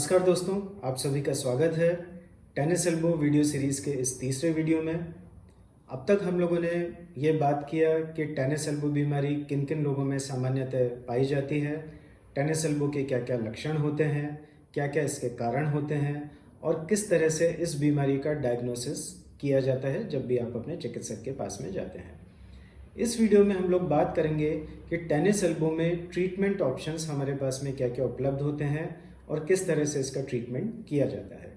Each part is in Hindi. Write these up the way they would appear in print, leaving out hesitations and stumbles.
नमस्कार दोस्तों, आप सभी का स्वागत है टेनिस एल्बो वीडियो सीरीज़ के इस तीसरे वीडियो में। अब तक हम लोगों ने ये बात किया कि टेनिस एल्बो बीमारी किन किन लोगों में सामान्यतः पाई जाती है, टेनिस एल्बो के क्या क्या लक्षण होते हैं, क्या क्या इसके कारण होते हैं और किस तरह से इस बीमारी का डायग्नोसिस किया जाता है जब भी आप अपने चिकित्सक के पास में जाते हैं। इस वीडियो में हम लोग बात करेंगे कि टेनिस एल्बो में ट्रीटमेंट ऑप्शंस हमारे पास में क्या क्या उपलब्ध होते हैं और किस तरह से इसका ट्रीटमेंट किया जाता है।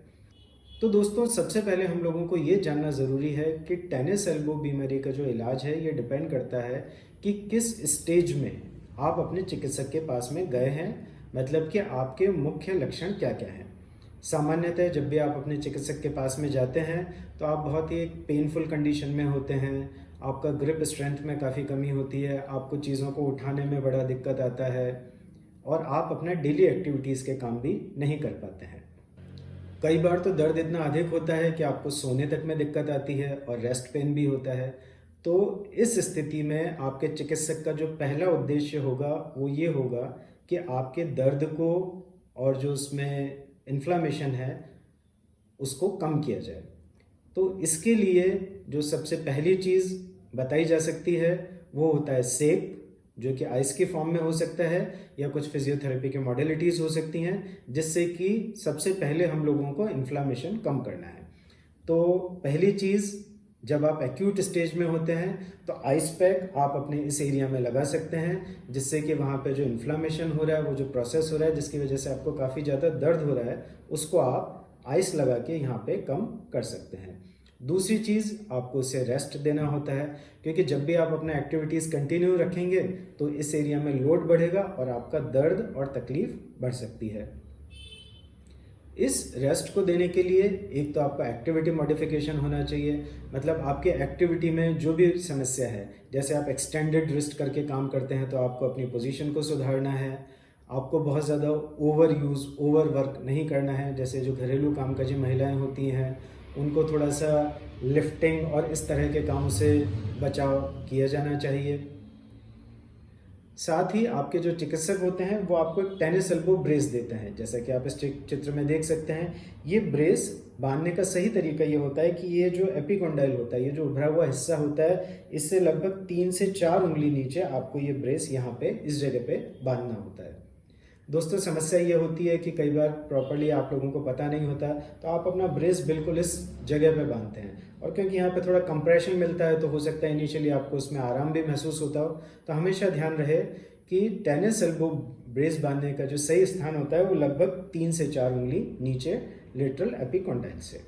तो दोस्तों, सबसे पहले हम लोगों को ये जानना ज़रूरी है कि टेनिस एल्बो बीमारी का जो इलाज है ये डिपेंड करता है कि किस स्टेज में आप अपने चिकित्सक के पास में गए हैं, मतलब कि आपके मुख्य लक्षण क्या क्या हैं। सामान्यतः जब भी आप अपने चिकित्सक के पास में जाते हैं तो आप बहुत ही एक पेनफुल कंडीशन में होते हैं, आपका ग्रिप स्ट्रेंथ में काफ़ी कमी होती है, आपको चीज़ों को उठाने में बड़ा दिक्कत आता है और आप अपना डेली एक्टिविटीज़ के काम भी नहीं कर पाते हैं। कई बार तो दर्द इतना अधिक होता है कि आपको सोने तक में दिक्कत आती है और रेस्ट पेन भी होता है। तो इस स्थिति में आपके चिकित्सक का जो पहला उद्देश्य होगा वो ये होगा कि आपके दर्द को और जो उसमें इन्फ्लामेशन है उसको कम किया जाए। तो इसके लिए जो सबसे पहली चीज़ बताई जा सकती है वो होता है सेक, जो कि आइस की फॉर्म में हो सकता है या कुछ फिजियोथेरेपी के मॉडलिटीज़ हो सकती हैं, जिससे कि सबसे पहले हम लोगों को इन्फ्लामेशन कम करना है। तो पहली चीज़, जब आप एक्यूट स्टेज में होते हैं तो आइस पैक आप अपने इस एरिया में लगा सकते हैं, जिससे कि वहाँ पे जो इन्फ्लामेशन हो रहा है, वो जो प्रोसेस हो रहा है जिसकी वजह से आपको काफ़ी ज़्यादा दर्द हो रहा है, उसको आप आइस लगा के यहाँ पे कम कर सकते हैं। दूसरी चीज़, आपको उसे रेस्ट देना होता है, क्योंकि जब भी आप अपना एक्टिविटीज़ कंटिन्यू रखेंगे तो इस एरिया में लोड बढ़ेगा और आपका दर्द और तकलीफ बढ़ सकती है। इस रेस्ट को देने के लिए एक तो आपका एक्टिविटी मॉडिफिकेशन होना चाहिए, मतलब आपके एक्टिविटी में जो भी समस्या है, जैसे आप एक्सटेंडेड रिस्ट करके काम करते हैं तो आपको अपनी पोजीशन को सुधारना है, आपको बहुत ज़्यादा ओवर यूज़ ओवर वर्क नहीं करना है, जैसे जो घरेलू कामकाजी महिलाएं होती हैं उनको थोड़ा सा लिफ्टिंग और इस तरह के कामों से बचाव किया जाना चाहिए। साथ ही आपके जो चिकित्सक होते हैं वो आपको एक टेनिस एल्बो ब्रेस देते हैं, जैसा कि आप इस चित्र में देख सकते हैं। ये ब्रेस बांधने का सही तरीका ये होता है कि ये जो एपिकोंडाइल होता है, ये जो उभरा हुआ हिस्सा होता है, इससे लगभग 3 से 4 उंगली नीचे आपको ये ब्रेस यहाँ पे इस जगह पे बांधना होता है। दोस्तों, समस्या ये होती है कि कई बार प्रॉपर्ली आप लोगों को पता नहीं होता, तो आप अपना ब्रेस बिल्कुल इस जगह पे बांधते हैं और क्योंकि यहाँ पे थोड़ा कंप्रेशन मिलता है तो हो सकता है इनिशियली आपको उसमें आराम भी महसूस होता हो। तो हमेशा ध्यान रहे कि टेनिस एल्बो ब्रेस बांधने का जो सही स्थान होता है वो लगभग 3 से 4 उंगली नीचे लेटरल एपिकोंडाइल से।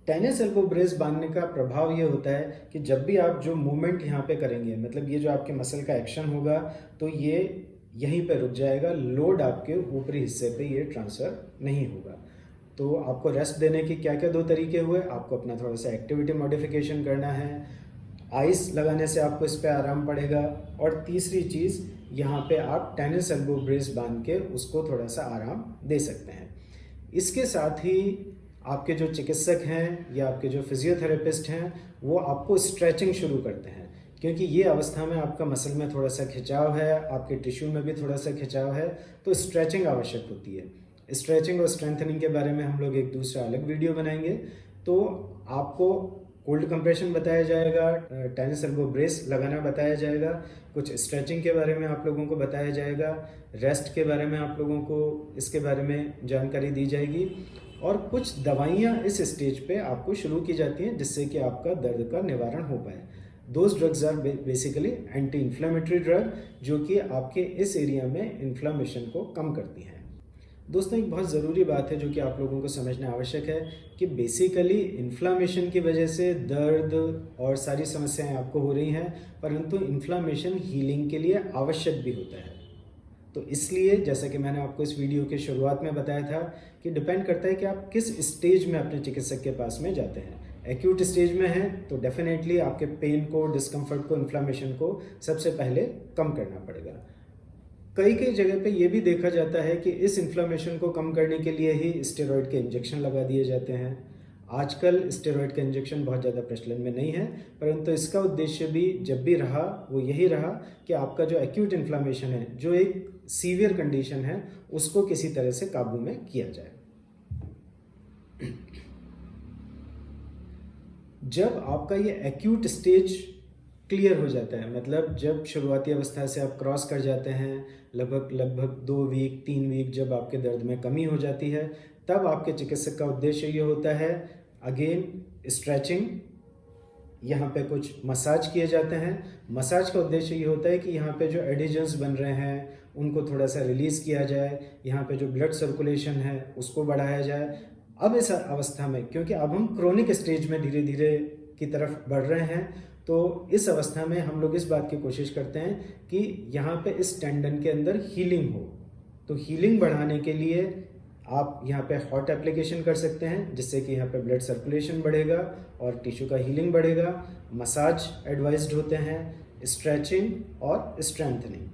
टेनिस एल्बो ब्रेस बांधने का प्रभाव ये होता है कि जब भी आप जो मूवमेंट यहाँ पे करेंगे, मतलब ये जो आपके मसल का एक्शन होगा, तो ये यहीं पे रुक जाएगा, लोड आपके ऊपरी हिस्से पे ये ट्रांसफ़र नहीं होगा। तो आपको रेस्ट देने के क्या क्या 2 तरीके हुए, आपको अपना थोड़ा सा एक्टिविटी मॉडिफिकेशन करना है, आइस लगाने से आपको इस पे आराम पड़ेगा, और तीसरी चीज़, यहाँ पे आप टेनिस एल्बो ब्रेस बांध के उसको थोड़ा सा आराम दे सकते हैं। इसके साथ ही आपके जो चिकित्सक हैं या आपके जो फिजियोथेरेपिस्ट हैं वो आपको स्ट्रेचिंग शुरू करते हैं, क्योंकि ये अवस्था में आपका मसल में थोड़ा सा खिंचाव है, आपके टिश्यू में भी थोड़ा सा खिंचाव है, तो स्ट्रेचिंग आवश्यक होती है। स्ट्रेचिंग और स्ट्रेंथनिंग के बारे में हम लोग एक दूसरा अलग वीडियो बनाएंगे। तो आपको कोल्ड कंप्रेशन बताया जाएगा, टेनिस एल्बो ब्रेस लगाना बताया जाएगा, कुछ स्ट्रेचिंग के बारे में आप लोगों को बताया जाएगा, रेस्ट के बारे में आप लोगों को इसके बारे में जानकारी दी जाएगी, और कुछ दवाइयाँ इस स्टेज पे आपको शुरू की जाती हैं जिससे कि आपका दर्द का निवारण हो पाए। Those drugs are basically anti inflammatory drug, जो कि आपके इस एरिया में इन्फ्लामेशन को कम करती हैं। दोस्तों, एक बहुत ज़रूरी बात है जो कि आप लोगों को समझना आवश्यक है कि बेसिकली इन्फ्लामेशन की वजह से दर्द और सारी समस्याएं आपको हो रही हैं, परंतु इन्फ्लामेशन हीलिंग के लिए आवश्यक भी होता है। तो इसलिए जैसा कि मैंने आपको इस वीडियो के शुरुआत में बताया था कि डिपेंड करता है कि आप किस स्टेज में अपने चिकित्सक के पास में जाते हैं। एक्यूट स्टेज में हैं तो डेफिनेटली आपके पेन को, डिस्कम्फर्ट को, इन्फ्लामेशन को सबसे पहले कम करना पड़ेगा। कई कई जगह पे ये भी देखा जाता है कि इस इन्फ्लामेशन को कम करने के लिए ही स्टेरॉइड के इंजेक्शन लगा दिए जाते हैं। आजकल स्टेरॉइड का इंजेक्शन बहुत ज़्यादा प्रचलन में नहीं है, परंतु इसका उद्देश्य भी जब भी रहा वो यही रहा कि आपका जो एक्यूट इन्फ्लामेशन है, जो एक सीवियर कंडीशन है उसको किसी तरह से काबू में किया जाए। जब आपका ये एक्यूट स्टेज क्लियर हो जाता है, मतलब जब शुरुआती अवस्था से आप क्रॉस कर जाते हैं, लगभग 2 वीक 3 वीक जब आपके दर्द में कमी हो जाती है, तब आपके चिकित्सक का उद्देश्य ये होता है अगेन स्ट्रेचिंग, यहाँ पे कुछ मसाज किए जाते हैं। मसाज का उद्देश्य ये होता है कि यहाँ पे जो एडिशंस बन रहे हैं उनको थोड़ा सा रिलीज़ किया जाए, यहाँ पे जो ब्लड सर्कुलेशन है उसको बढ़ाया जाए। अब इस अवस्था में, क्योंकि अब हम क्रोनिक स्टेज में धीरे धीरे की तरफ बढ़ रहे हैं, तो इस अवस्था में हम लोग इस बात की कोशिश करते हैं कि यहाँ पे इस टेंडन के अंदर हीलिंग हो। तो हीलिंग बढ़ाने के लिए आप यहाँ पे हॉट एप्लीकेशन कर सकते हैं, जिससे कि यहाँ पे ब्लड सर्कुलेशन बढ़ेगा और टिश्यू का हीलिंग बढ़ेगा। मसाज एडवाइज्ड होते हैं, स्ट्रेचिंग और स्ट्रेंथनिंग।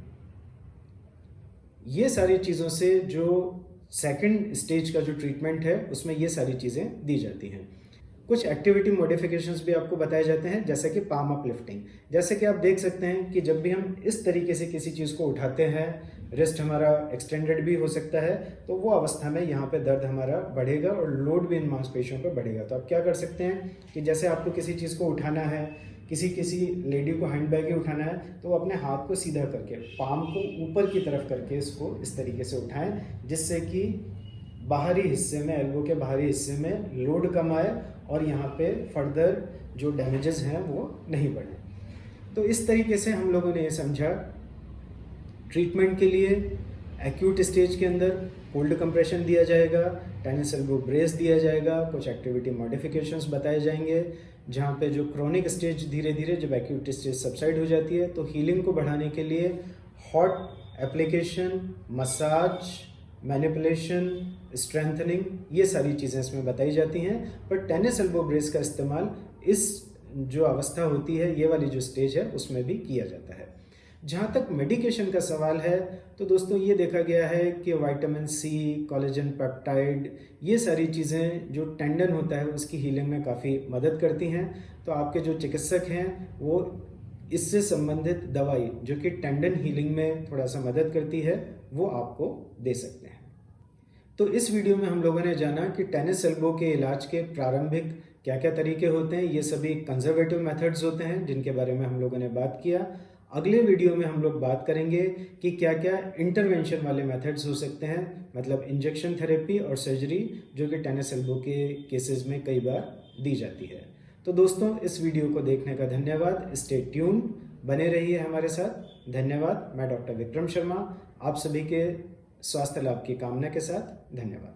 ये सारी चीज़ों से जो सेकंड स्टेज का जो ट्रीटमेंट है उसमें ये सारी चीज़ें दी जाती हैं। कुछ एक्टिविटी मॉडिफिकेशंस भी आपको बताए जाते हैं, जैसे कि पाम अप लिफ्टिंग। जैसे कि आप देख सकते हैं कि जब भी हम इस तरीके से किसी चीज़ को उठाते हैं, रिस्ट हमारा एक्सटेंडेड भी हो सकता है, तो वो अवस्था में यहाँ पे दर्द हमारा बढ़ेगा और लोड भी इन मांसपेशियों पर बढ़ेगा। तो आप क्या कर सकते हैं कि जैसे आपको किसी चीज़ को उठाना है, किसी लेडी को हैंड बैग ही उठाना है, तो वो अपने हाथ को सीधा करके पाम को ऊपर की तरफ करके इसको इस तरीके से उठाएं, जिससे कि बाहरी हिस्से में, एल्बो के बाहरी हिस्से में लोड कम आए और यहाँ पे फर्दर जो डैमेजेस हैं वो नहीं बढ़े। तो इस तरीके से हम लोगों ने ये समझा ट्रीटमेंट के लिए एक्यूट स्टेज के अंदर कोल्ड कंप्रेशन दिया जाएगा, टेनिस एल्बो ब्रेस दिया जाएगा, कुछ एक्टिविटी मॉडिफिकेशंस बताए जाएंगे। जहाँ पे जो क्रोनिक स्टेज धीरे धीरे जब एक्यूट स्टेज सबसाइड हो जाती है, तो हीलिंग को बढ़ाने के लिए hot application, massage, manipulation, strengthening, ये सारी चीज़ें इसमें बताई जाती हैं। पर टेनिस एल्बो ब्रेस का इस्तेमाल इस जो अवस्था होती है, ये वाली जो स्टेज है, उसमें भी किया जाता है। जहाँ तक मेडिकेशन का सवाल है, तो दोस्तों ये देखा गया है कि विटामिन सी, कोलेजन पेप्टाइड, ये सारी चीज़ें जो टेंडन होता है उसकी हीलिंग में काफ़ी मदद करती हैं। तो आपके जो चिकित्सक हैं वो इससे संबंधित दवाई जो कि टेंडन हीलिंग में थोड़ा सा मदद करती है वो आपको दे सकते हैं। तो इस वीडियो में हम लोगों ने जाना कि टेनिस एल्बो के इलाज के प्रारंभिक क्या क्या तरीके होते हैं। ये सभी कंजर्वेटिव मेथड्स होते हैं जिनके बारे में हम लोगों ने बात किया। अगले वीडियो में हम लोग बात करेंगे कि क्या क्या इंटरवेंशन वाले मेथड्स हो सकते हैं, मतलब इंजेक्शन थेरेपी और सर्जरी, जो कि टेनिस एल्बो के केसेस में कई बार दी जाती है। तो दोस्तों इस वीडियो को देखने का धन्यवाद। स्टे ट्यून, बने रहिए हमारे साथ। धन्यवाद। मैं डॉक्टर विक्रम शर्मा आप सभी के स्वास्थ्य लाभ की कामना के साथ धन्यवाद।